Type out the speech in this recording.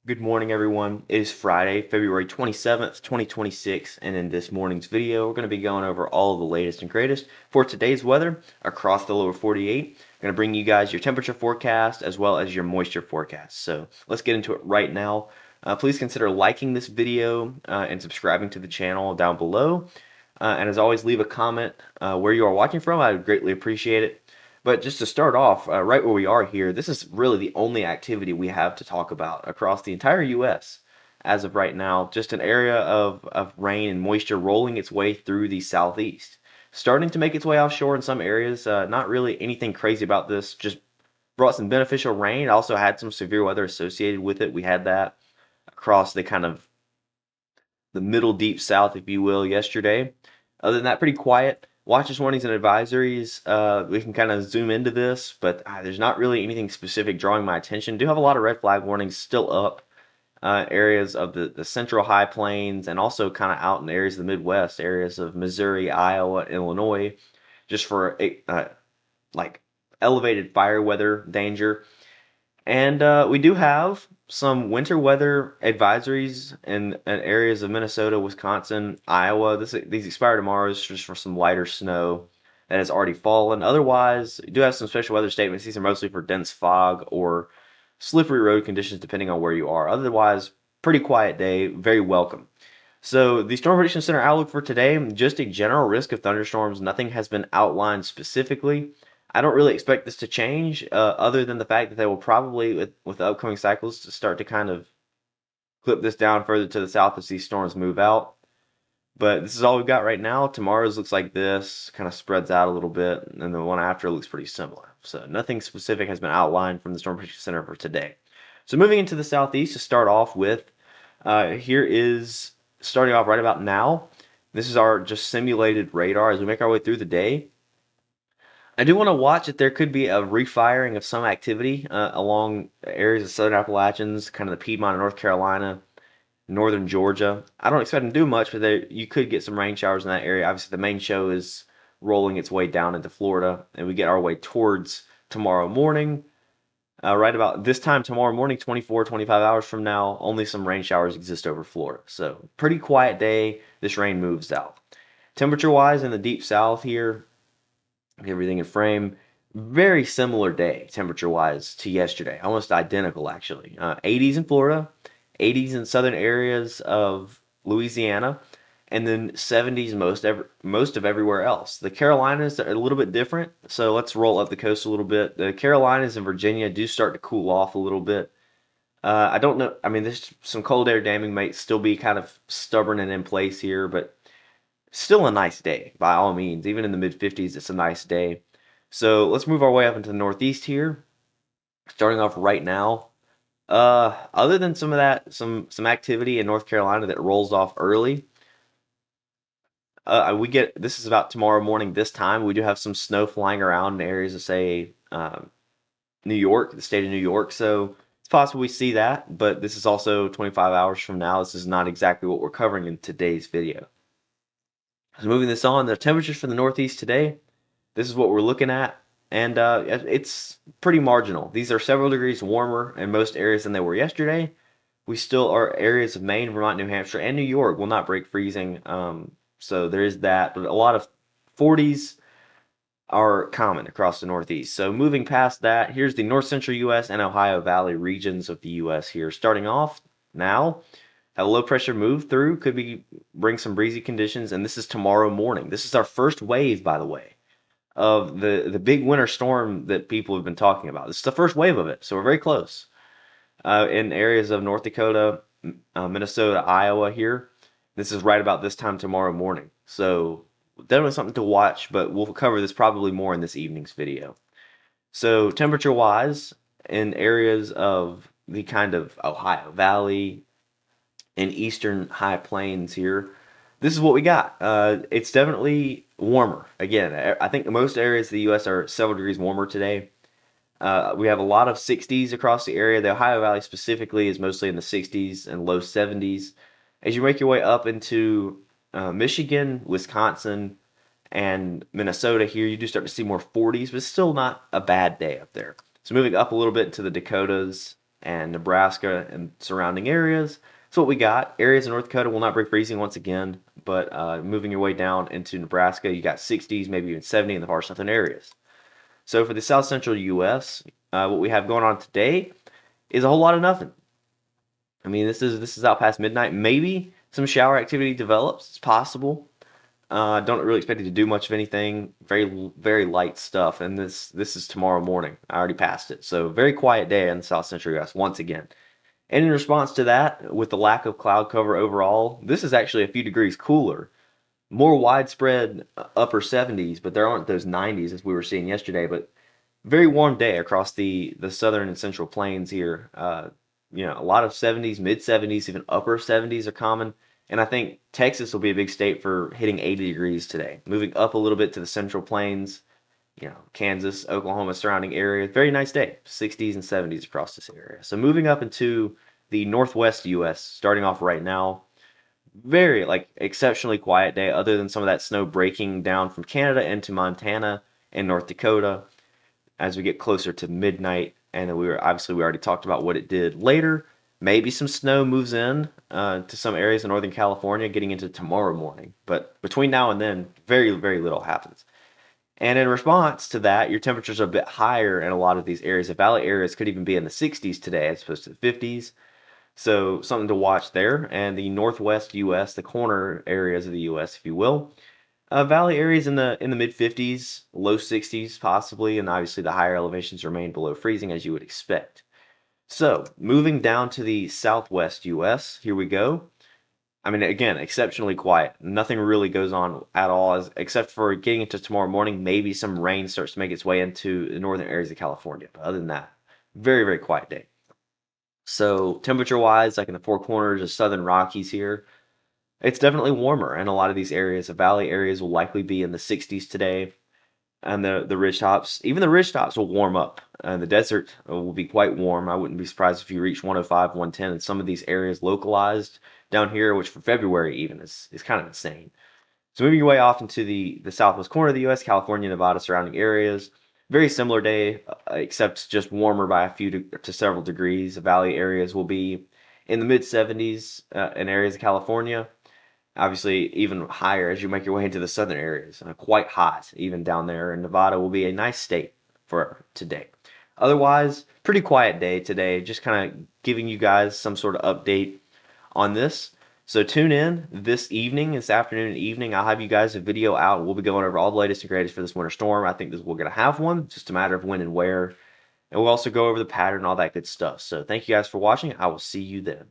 Good morning, everyone. It is Friday, February 27th, 2026, and in this morning's video, we're going to be going over all of the latest and greatest for today's weather across the lower 48. I'm going to bring you guys your temperature forecast as well as your moisture forecast. So let's get into it right now. Please consider liking this video and subscribing to the channel down below. And as always, leave a comment where you are watching from. I would greatly appreciate it. But just to start off, right where we are here, this is really the only activity we have to talk about across the entire U.S. as of right now. Just an area of rain and moisture rolling its way through the southeast. Starting to make its way offshore in some areas. Not really anything crazy about this, just brought some beneficial rain. Also had some severe weather associated with it. We had that across the kind of the middle deep south, if you will, yesterday. Other than that, pretty quiet. Watches, warnings, and advisories. We can kind of zoom into this, but there's not really anything specific drawing my attention. Do have a lot of red flag warnings still up. Areas of the central high plains and also kind of out in areas of the Midwest, areas of Missouri, Iowa, Illinois, just for like elevated fire weather danger. And we do have some winter weather advisories in areas of Minnesota, Wisconsin, Iowa. These expire tomorrow just for some lighter snow that has already fallen. Otherwise, we do have some special weather statements. These are mostly for dense fog or slippery road conditions, depending on where you are. Otherwise, pretty quiet day, very welcome. So the Storm Prediction Center outlook for today, just a general risk of thunderstorms. Nothing has been outlined specifically. I don't really expect this to change, other than the fact that they will probably, with the upcoming cycles, to start to kind of clip this down further to the south as these storms move out. But this is all we've got right now. Tomorrow's looks like this, kind of spreads out a little bit, and the one after looks pretty similar. So nothing specific has been outlined from the Storm Prediction Center for today. So moving into the southeast to start off with, here is starting off right about now. This is our just simulated radar as we make our way through the day. I do want to watch that there could be a refiring of some activity along areas of southern Appalachians, kind of the Piedmont of North Carolina, northern Georgia. I don't expect them to do much, but you could get some rain showers in that area. Obviously, the main show is rolling its way down into Florida, and we get our way towards tomorrow morning. Right about this time tomorrow morning, 24, 25 hours from now, only some rain showers exist over Florida. So, pretty quiet day. This rain moves out. Temperature wise, in the deep south here, everything in frame. Very similar day, temperature wise, to yesterday. Almost identical, actually. 80s in Florida, 80s in southern areas of Louisiana, and then 70s most of everywhere else. The Carolinas are a little bit different, so let's roll up the coast a little bit. The Carolinas and Virginia do start to cool off a little bit. I don't know. I mean, there's some cold air damming might still be kind of stubborn and in place here, but still a nice day by all means. Even in the mid 50s, it's a nice day. So let's move our way up into the northeast here. Starting off right now. Other than some of that, some activity in North Carolina that rolls off early. We get this is about tomorrow morning. This time we do have some snow flying around in areas of say New York, the state of New York. So it's possible we see that, but this is also 25 hours from now. This is not exactly what we're covering in today's video. So moving this on, the temperatures for the Northeast today, this is what we're looking at, and it's pretty marginal. These are several degrees warmer in most areas than they were yesterday. We still are areas of Maine, Vermont, New Hampshire, and New York will not break freezing. So there is that, but a lot of 40s are common across the Northeast. So moving past that, here's the North Central U.S. and Ohio Valley regions of the U.S. here. Starting off now, a low pressure move through could be bring some breezy conditions, and this is tomorrow morning. This is our first wave, by the way, of the big winter storm that people have been talking about. This is the first wave of it, so we're very close. In areas of North Dakota, Minnesota, Iowa here, this is right about this time tomorrow morning. So definitely something to watch, but we'll cover this probably more in this evening's video. So temperature wise, in areas of the kind of Ohio Valley and eastern high plains here, this is what we got. It's definitely warmer. Again, I think most areas of the U.S. are several degrees warmer today. We have a lot of 60s across the area. The Ohio Valley specifically is mostly in the 60s and low 70s. As you make your way up into Michigan, Wisconsin, and Minnesota here, you do start to see more 40s, but it's still not a bad day up there. So moving up a little bit into the Dakotas and Nebraska and surrounding areas. So what we got, areas in North Dakota will not break freezing once again, but moving your way down into Nebraska, you got 60s, maybe even 70 in the far southern areas. So for the south central U.S., what we have going on today is a whole lot of nothing. I mean, this is out past midnight. Maybe some shower activity develops. It's possible. Don't really expect it to do much of anything. Very light stuff. And this is tomorrow morning. I already passed it. So very quiet day in the south central U.S. once again. And in response to that, with the lack of cloud cover overall, this is actually a few degrees cooler. More widespread upper 70s, but there aren't those 90s as we were seeing yesterday. But very warm day across the southern and central plains here. A lot of 70s, mid 70s, even upper 70s are common. And I think Texas will be a big state for hitting 80 degrees today. Moving up a little bit to the central plains, Kansas, Oklahoma, surrounding area. Very nice day, 60s and 70s across this area. So moving up into the northwest U.S., starting off right now, very exceptionally quiet day, other than some of that snow breaking down from Canada into Montana and North Dakota as we get closer to midnight. And then we already talked about what it did later. Maybe some snow moves in to some areas in Northern California getting into tomorrow morning. But between now and then, very, very little happens. And in response to that, your temperatures are a bit higher in a lot of these areas. The valley areas could even be in the 60s today as opposed to the 50s. So something to watch there. And the northwest U.S., the corner areas of the U.S., if you will, valley areas in the mid 50s, low 60s possibly, and obviously the higher elevations remain below freezing as you would expect. So moving down to the southwest U.S., here we go. I mean, again, exceptionally quiet. Nothing really goes on at all, except for getting into tomorrow morning. Maybe some rain starts to make its way into the northern areas of California. But other than that, very, very quiet day. So temperature-wise, like in the Four Corners of southern Rockies here, it's definitely warmer in a lot of these areas. The valley areas will likely be in the 60s today, and the ridge tops, even the ridge tops will warm up. And the desert will be quite warm. I wouldn't be surprised if you reach 105, 110 in some of these areas localized down here, which for February even is kind of insane. So moving your way off into the southwest corner of the U.S., California, Nevada, surrounding areas, very similar day, except just warmer by a few to several degrees. The valley areas will be in the mid 70s in areas of California. Obviously, even higher as you make your way into the southern areas. Quite hot, even down there. And Nevada will be a nice state for today. Otherwise, pretty quiet day today. Just kind of giving you guys some sort of update on this. So tune in this evening, this afternoon and evening. I'll have you guys a video out. We'll be going over all the latest and greatest for this winter storm. I think we're going to have one. It's just a matter of when and where. And we'll also go over the pattern, all that good stuff. So thank you guys for watching. I will see you then.